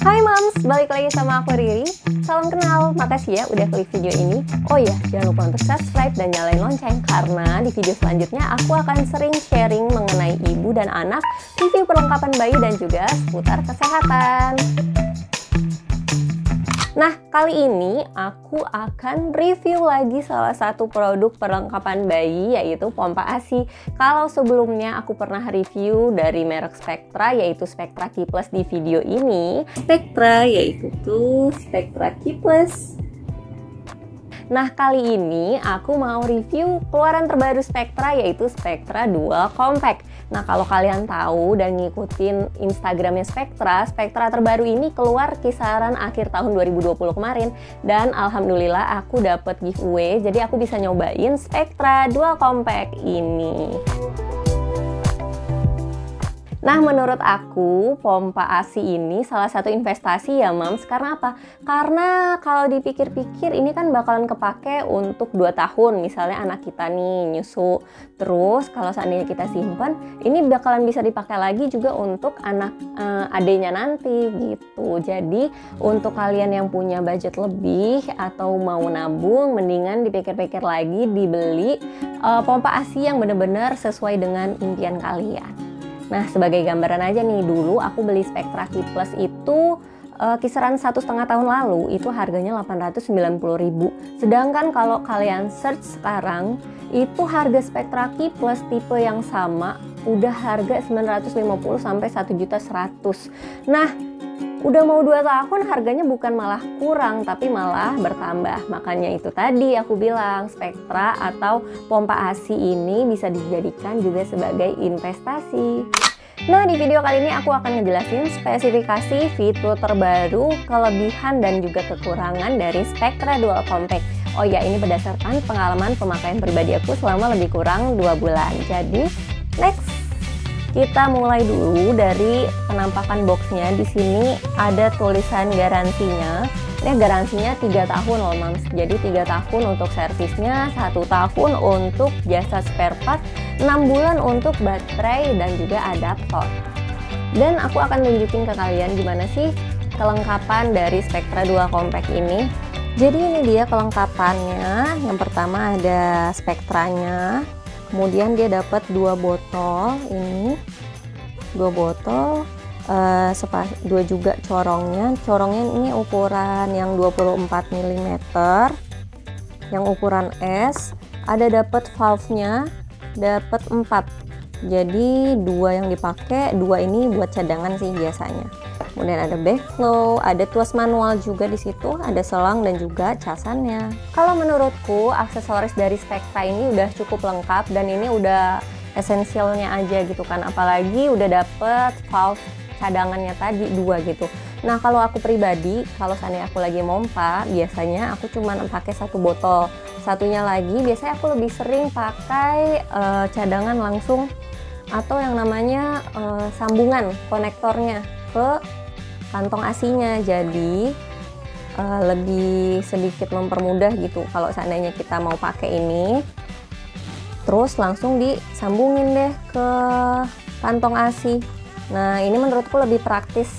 Hai Moms, balik lagi sama aku Riri. Salam kenal, makasih ya udah klik video ini. Oh iya, jangan lupa untuk subscribe dan nyalain lonceng, karena di video selanjutnya aku akan sering sharing mengenai ibu dan anak, review perlengkapan bayi dan juga seputar kesehatan. Nah, kali ini aku akan review lagi salah satu produk perlengkapan bayi, yaitu pompa ASI. Kalau sebelumnya aku pernah review dari merek Spectra, yaitu Spectra Key+ di video ini. Spectra yaitu Spectra Key+. Nah, kali ini aku mau review keluaran terbaru Spectra, yaitu Spectra Dual Compact. Nah, kalau kalian tahu dan ngikutin Instagramnya Spectra, Spectra terbaru ini keluar kisaran akhir tahun 2020 kemarin. Dan alhamdulillah aku dapet giveaway, jadi aku bisa nyobain Spectra Dual Compact ini. Nah, menurut aku pompa ASI ini salah satu investasi ya Moms. Karena apa? Karena kalau dipikir-pikir ini kan bakalan kepake untuk 2 tahun. Misalnya anak kita nih nyusu. Terus kalau seandainya kita simpan, ini bakalan bisa dipakai lagi juga untuk anak adenya nanti gitu. Jadi untuk kalian yang punya budget lebih atau mau nabung, mendingan dipikir-pikir lagi dibeli pompa ASI yang benar-benar sesuai dengan impian kalian. Nah, sebagai gambaran aja nih, dulu aku beli Spectra Key+ itu kisaran 1,5 tahun lalu itu harganya 890.000. Sedangkan kalau kalian search sekarang, itu harga Spectra Key+ tipe yang sama udah harga 950 sampai 1.100.000. Nah, udah mau 2 tahun harganya bukan malah kurang tapi malah bertambah. Makanya itu tadi aku bilang Spectra atau pompa ASI ini bisa dijadikan juga sebagai investasi. Nah, di video kali ini aku akan ngejelasin spesifikasi, fitur terbaru, kelebihan dan juga kekurangan dari Spectra Dual Compact. Oh ya, ini berdasarkan pengalaman pemakaian pribadi aku selama lebih kurang 2 bulan. Jadi, next. Kita mulai dulu dari penampakan boxnya. Di sini ada tulisan garansinya. Ini garansinya 3 tahun loh Moms. Jadi 3 tahun untuk servisnya, 1 tahun untuk jasa spare part, 6 bulan untuk baterai dan juga adaptor. Dan aku akan tunjukin ke kalian gimana sih kelengkapan dari Spectra Dual Compact ini. Jadi ini dia kelengkapannya. Yang pertama ada Spectranya. Kemudian dia dapat 2 botol ini, 2 botol, 2 juga corongnya. Corongnya ini ukuran yang 24 mm, yang ukuran S. Ada dapat valve-nya, dapat 4. Jadi 2 yang dipakai, 2 ini buat cadangan sih biasanya. Kemudian ada backflow, ada tuas manual juga di situ, ada selang dan juga casannya. Kalau menurutku aksesoris dari Spectra ini udah cukup lengkap dan ini udah esensialnya aja gitu kan, apalagi udah dapet valve cadangannya tadi 2 gitu. Nah, kalau aku pribadi, kalau seandainya aku lagi mompa, biasanya aku cuma pakai 1 botol. Satunya lagi biasanya aku lebih sering pakai cadangan langsung atau yang namanya sambungan konektornya ke kantong ASI-nya, jadi lebih sedikit mempermudah gitu kalau seandainya kita mau pakai ini. Terus langsung disambungin deh ke kantong ASI. Nah, ini menurutku lebih praktis,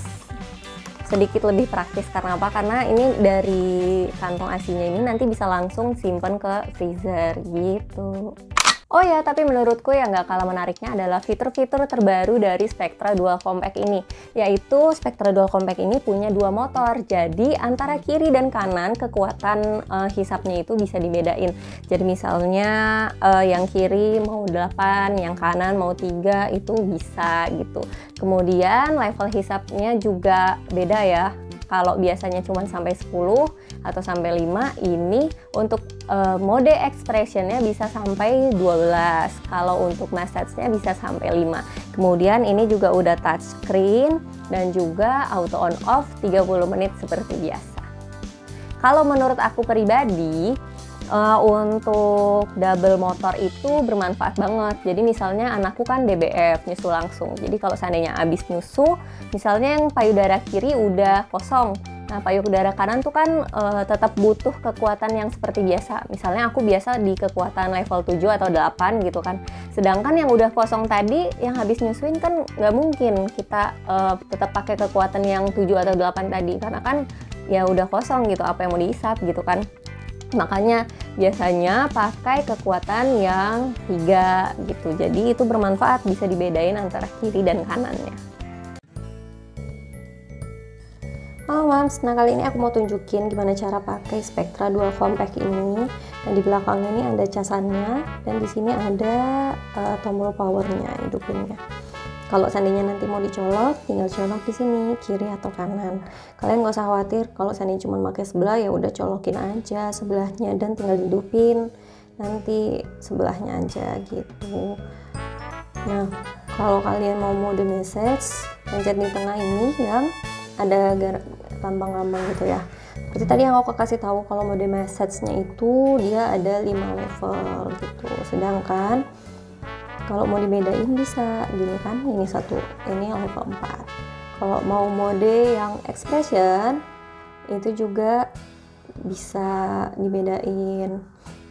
sedikit lebih praktis. Karena apa? Karena ini dari kantong ASI-nya ini nanti bisa langsung simpen ke freezer gitu. Oh ya, tapi menurutku yang gak kalah menariknya adalah fitur-fitur terbaru dari Spectra Dual Compact ini. Yaitu Spectra Dual Compact ini punya 2 motor. Jadi antara kiri dan kanan kekuatan hisapnya itu bisa dibedain. Jadi misalnya yang kiri mau 8, yang kanan mau 3, itu bisa gitu. Kemudian level hisapnya juga beda ya. Kalau biasanya cuma sampai 10 atau sampai 5, ini untuk mode expressionnya bisa sampai 12. Kalau untuk massage-nya bisa sampai 5. Kemudian ini juga udah touchscreen dan juga auto on off 30 menit seperti biasa. Kalau menurut aku pribadi, untuk double motor itu bermanfaat banget. Jadi misalnya anakku kan DBF, nyusu langsung. Jadi kalau seandainya habis nyusu, misalnya yang payudara kiri udah kosong, Nah, payung udara kanan tuh kan tetap butuh kekuatan yang seperti biasa. Misalnya aku biasa di kekuatan level 7 atau 8 gitu kan. Sedangkan yang udah kosong tadi, yang habis nyusuin kan nggak mungkin kita tetap pakai kekuatan yang 7 atau 8 tadi. Karena kan ya udah kosong gitu, apa yang mau diisap gitu kan. Makanya biasanya pakai kekuatan yang 3 gitu. Jadi itu bermanfaat, bisa dibedain antara kiri dan kanannya. Halo Mams, nah kali ini aku mau tunjukin gimana cara pakai Spectra Dual Compact ini. Dan di belakangnya ini ada casannya, dan di sini ada tombol powernya, hidupinnya. Kalau seandainya nanti mau dicolok, tinggal colok di sini, kiri atau kanan. Kalian nggak usah khawatir kalau seandainya cuma pakai sebelah, ya udah colokin aja sebelahnya dan tinggal hidupin nanti sebelahnya aja gitu. Nah, kalau kalian mau mode message, pencet di tengah ini yang ada lambang-lambang gitu ya. Seperti tadi yang aku kasih tahu, kalau mode message-nya itu dia ada 5 level gitu. Sedangkan kalau mau dibedain bisa gini kan, ini satu, ini level 4. Kalau mau mode yang expression itu juga bisa dibedain.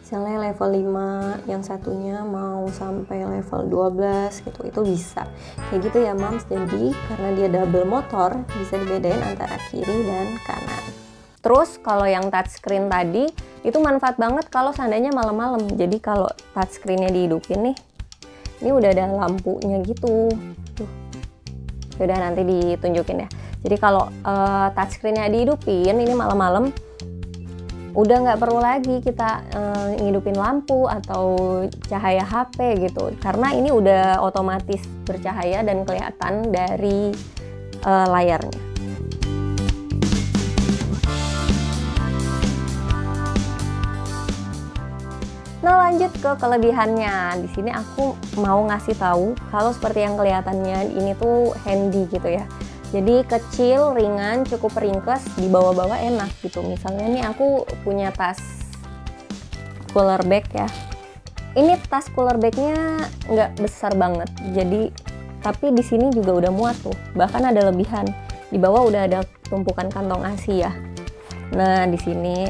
Misalnya level 5, yang satunya mau sampai level 12 gitu, itu bisa. Kayak gitu ya Mams, jadi karena dia double motor, bisa dibedain antara kiri dan kanan. Terus kalau yang touchscreen tadi, itu manfaat banget kalau seandainya malam-malam. Jadi kalau touchscreen-nya dihidupin nih, ini udah ada lampunya gitu. Tuh. Udah nanti ditunjukin ya. Jadi kalau touchscreen-nya dihidupin, ini malam-malam, udah nggak perlu lagi kita ngidupin lampu atau cahaya HP gitu, karena ini udah otomatis bercahaya dan kelihatan dari layarnya. Nah, lanjut ke kelebihannya. Di sini aku mau ngasih tahu kalau seperti yang kelihatannya ini tuh handy gitu ya. Jadi kecil, ringan, cukup ringkes, dibawa-bawa enak gitu. Misalnya nih aku punya tas cooler bag ya. Ini tas cooler bagnya nggak besar banget. Jadi tapi di sini juga udah muat tuh. Bahkan ada lebihan. Di bawah udah ada tumpukan kantong ASI ya. Nah di sini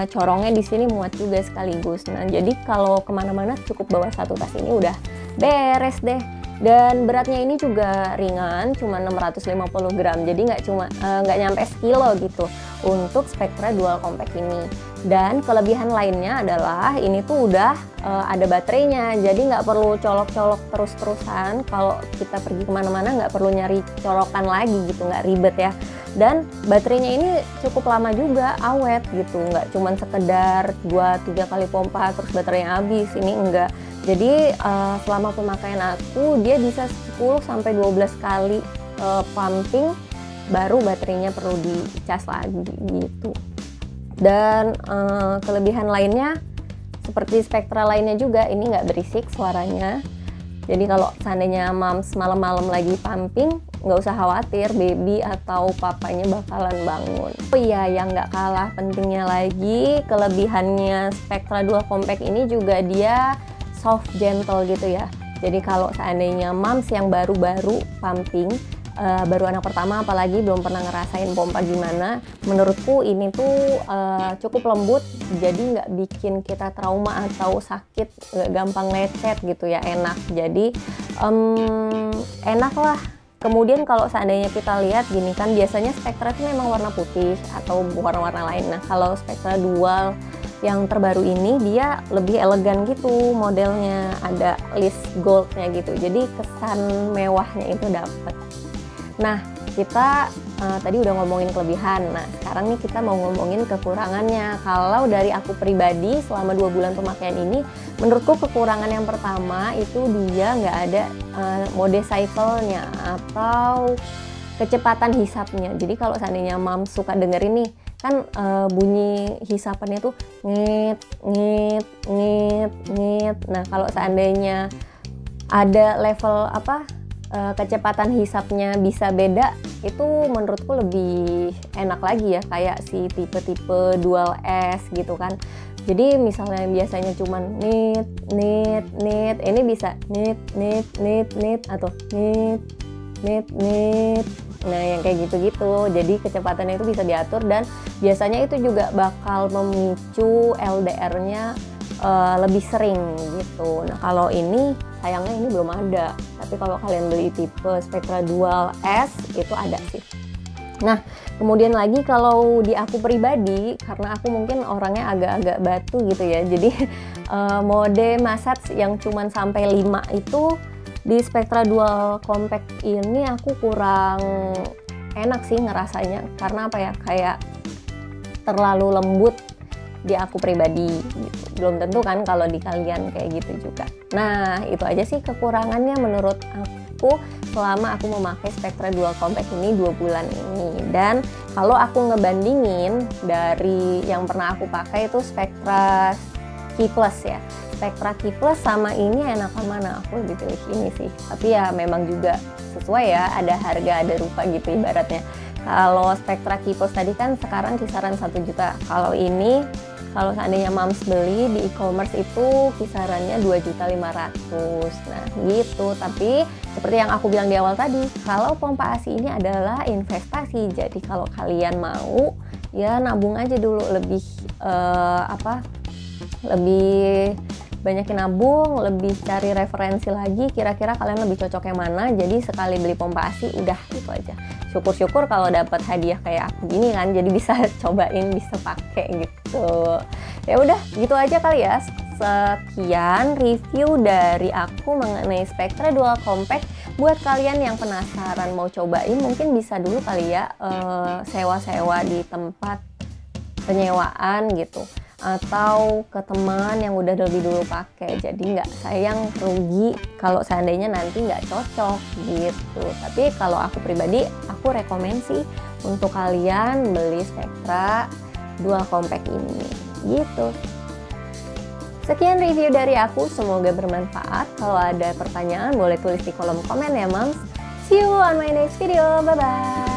corongnya di sini muat juga sekaligus. Nah jadi kalau kemana-mana cukup bawa satu tas ini udah beres deh. Dan beratnya ini juga ringan, cuma 650 gram, jadi nggak nyampe sekilo gitu untuk Spectra Dual Compact ini. Dan kelebihan lainnya adalah ini tuh udah ada baterainya, jadi nggak perlu colok-colok terus-terusan. Kalau kita pergi kemana-mana nggak perlu nyari colokan lagi gitu, nggak ribet ya. Dan baterainya ini cukup lama juga, awet gitu, nggak cuma sekedar 2-3 kali pompa terus baterainya habis, ini enggak. Jadi selama pemakaian aku dia bisa 10-12 kali pumping baru baterainya perlu dicas lagi gitu. Dan kelebihan lainnya seperti Spectra lainnya juga, ini nggak berisik suaranya. Jadi kalau seandainya Mams malam-malam lagi pumping, nggak usah khawatir baby atau papanya bakalan bangun. Oh iya, yang nggak kalah pentingnya lagi, kelebihannya Spectra Dual Compact ini juga dia soft gentle gitu ya. Jadi kalau seandainya Mams yang baru-baru pumping, baru anak pertama apalagi belum pernah ngerasain pompa gimana, menurutku ini tuh cukup lembut, jadi nggak bikin kita trauma atau sakit, nggak gampang lecet gitu ya, enak. Jadi enak lah. Kemudian kalau seandainya kita lihat gini kan, biasanya Spectra itu memang warna putih atau warna-warna lain. Nah kalau Spectra Dual yang terbaru ini dia lebih elegan gitu modelnya, ada list goldnya gitu, jadi kesan mewahnya itu dapet. Nah kita tadi udah ngomongin kelebihan, nah sekarang nih kita mau ngomongin kekurangannya. Kalau dari aku pribadi selama 2 bulan pemakaian ini, menurutku kekurangan yang pertama itu dia nggak ada mode cycle-nya atau kecepatan hisapnya. Jadi kalau seandainya Mams suka dengerin nih kan bunyi hisapannya tuh ngit ngit ngit ngit. Nah kalau seandainya ada level kecepatan hisapnya bisa beda, itu menurutku lebih enak lagi ya, kayak si tipe-tipe Dual S gitu kan. Jadi misalnya biasanya cuman nit nit nit, ini bisa nit nit nit nit atau nit nit. Nah, yang kayak gitu-gitu. Jadi kecepatannya itu bisa diatur dan biasanya itu juga bakal memicu LDR-nya lebih sering gitu. Nah, kalau ini sayangnya ini belum ada. Tapi kalau kalian beli tipe Spectra Dual S itu ada sih. Nah, kemudian lagi kalau di aku pribadi, karena aku mungkin orangnya agak-agak batu gitu ya. Jadi mode massage yang cuman sampai 5 itu di Spectra Dual Compact ini aku kurang enak sih ngerasanya. Karena apa ya, kayak terlalu lembut di aku pribadi gitu. Belum tentu kan kalau di kalian kayak gitu juga. Nah, itu aja sih kekurangannya menurut aku selama aku memakai Spectra Dual Compact ini 2 bulan ini. Dan kalau aku ngebandingin dari yang pernah aku pakai itu Spectra Key Plus ya. Spectra Key Plus sama ini enakan mana? Aku lebih pilih ini sih. Tapi ya memang juga sesuai ya, ada harga ada rupa gitu ibaratnya. Kalau Spectra Key Plus tadi kan sekarang kisaran 1 juta. Kalau ini, kalau seandainya Mams beli di e-commerce itu kisarannya 2.500.000. Nah gitu, tapi seperti yang aku bilang di awal tadi, kalau pompa ASI ini adalah investasi. Jadi kalau kalian mau, ya nabung aja dulu, lebih lebih banyakin nabung, lebih cari referensi lagi, kira-kira kalian lebih cocok yang mana. Jadi sekali beli pompa ASI udah itu aja. Syukur-syukur kalau dapat hadiah kayak aku gini kan, jadi bisa cobain, bisa pakai gitu. Ya udah, gitu aja kali ya. Sekian review dari aku mengenai Spectra Dual Compact. Buat kalian yang penasaran mau cobain, mungkin bisa dulu kali ya sewa-sewa di tempat penyewaan gitu, atau ke teman yang udah lebih dulu pakai, jadi nggak sayang rugi kalau seandainya nanti nggak cocok gitu. Tapi kalau aku pribadi, aku rekomen sih untuk kalian beli Spectra Dual Compact ini gitu. Sekian review dari aku, semoga bermanfaat. Kalau ada pertanyaan boleh tulis di kolom komen ya Mams. See you on my next video, bye bye.